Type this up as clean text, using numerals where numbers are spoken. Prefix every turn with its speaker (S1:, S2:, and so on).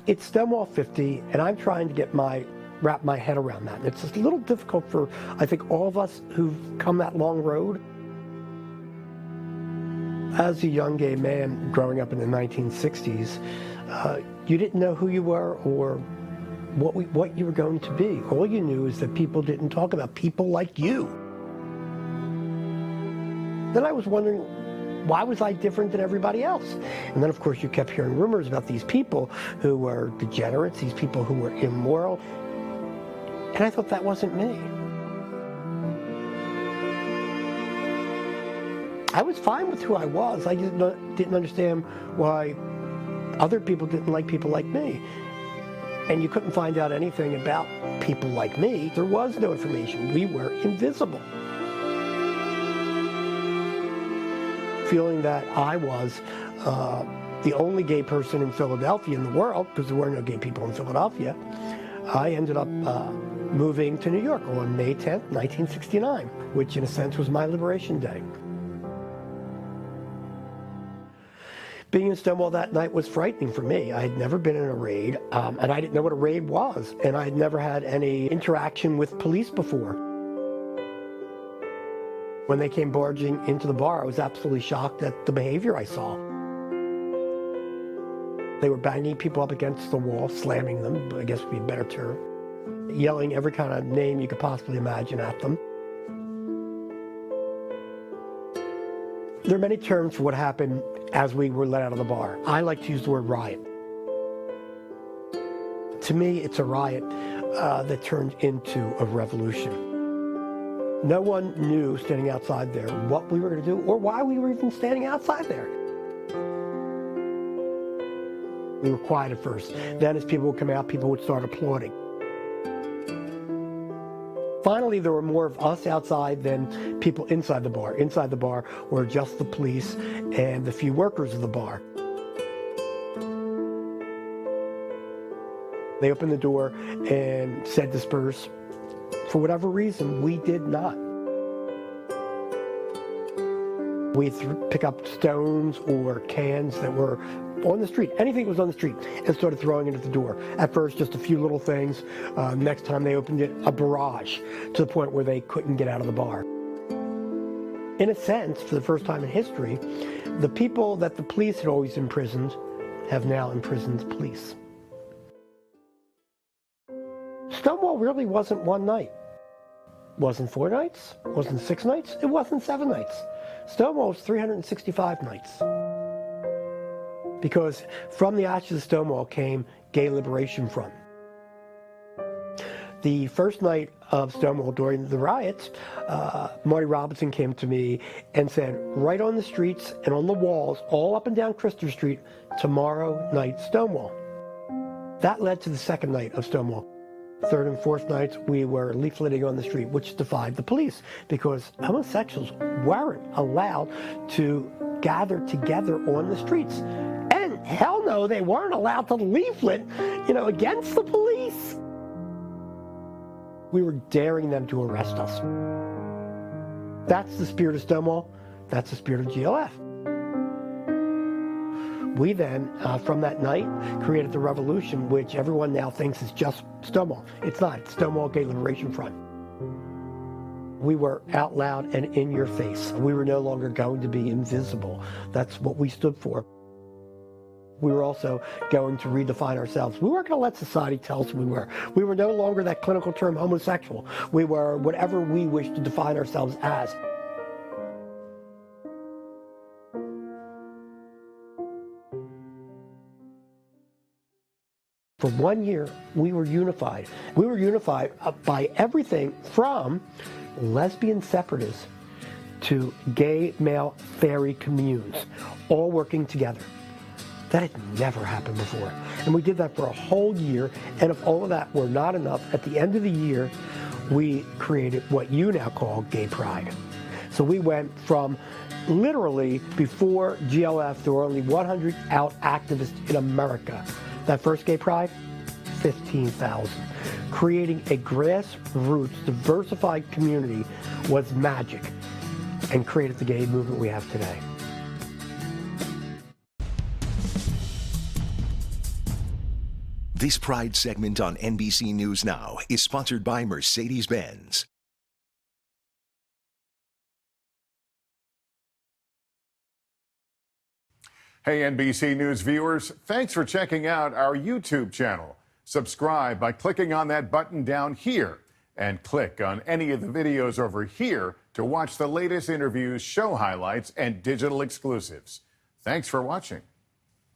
S1: It's Stonewall 50, and I'm trying to wrap my head around that. It's a little difficult for, I think, all of us who've come that long road. As a young gay man growing up in the 1960s, you didn't know who you were or what you were going to be. All you knew is that people didn't talk about people like you. Then I was wondering, why was I different than everybody else? And then, of course, you kept hearing rumors about these people who were degenerates, these people who were immoral. And I thought that wasn't me. I was fine with who I was. I just didn't understand why other people didn't like people like me. And you couldn't find out anything about people like me. There was no information. We were invisible. Feeling that I was the only gay person in Philadelphia in the world, because there were no gay people in Philadelphia, I ended up moving to New York on May 10th, 1969, which in a sense was my Liberation Day. Being in Stonewall that night was frightening for me. I had never been in a raid, and I didn't know what a raid was, and I had never had any interaction with police before. When they came barging into the bar, I was absolutely shocked at the behavior I saw. They were banging people up against the wall, slamming them, I guess would be a better term, yelling every kind of name you could possibly imagine at them. There are many terms for what happened as we were let out of the bar. I like to use the word riot. To me, it's a riot that turned into a revolution. No one knew standing outside there what we were going to do or why we were even standing outside there. We were quiet at first. Then as people would come out, people would start applauding. Finally, there were more of us outside than people inside the bar. Inside the bar were just the police and the few workers of the bar. They opened the door and said disperse. For whatever reason, we did not. We'd pick up stones or cans that were on the street, anything that was on the street, and started throwing it at the door. At first, just a few little things. Next time they opened it, a barrage, to the point where they couldn't get out of the bar. In a sense, for the first time in history, the people that the police had always imprisoned have now imprisoned the police. Stonewall really wasn't one night. Wasn't 4 nights, wasn't 6 nights, it wasn't 7 nights. Stonewall was 365 nights. Because from the ashes of Stonewall came Gay Liberation Front. The first night of Stonewall during the riots, Marty Robinson came to me and said, right on the streets and on the walls, all up and down Christopher Street, tomorrow night Stonewall. That led to the second night of Stonewall. Third and fourth nights, we were leafleting on the street, which defied the police because homosexuals weren't allowed to gather together on the streets. And hell no, they weren't allowed to leaflet, against the police. We were daring them to arrest us. That's the spirit of Stonewall. That's the spirit of GLF. We then, from that night, created the revolution, which everyone now thinks is just Stonewall. It's not. It's Stonewall Gay Liberation Front. We were out loud and in your face. We were no longer going to be invisible. That's what we stood for. We were also going to redefine ourselves. We weren't going to let society tell us who we were. We were no longer that clinical term homosexual. We were whatever we wished to define ourselves as. For 1 year, we were unified. We were unified by everything from lesbian separatists to gay male fairy communes, all working together. That had never happened before. And we did that for a whole year, and if all of that were not enough, at the end of the year, we created what you now call Gay Pride. So we went from literally, before GLF, there were only 100 out activists in America. That first Gay Pride, 15,000. Creating a grassroots, diversified community was magic and created the gay movement we have today.
S2: This Pride segment on NBC News Now is sponsored by Mercedes-Benz.
S3: Hey, NBC News viewers, thanks for checking out our YouTube channel. Subscribe by clicking on that button down here and click on any of the videos over here to watch the latest interviews, show highlights, and digital exclusives. Thanks for watching.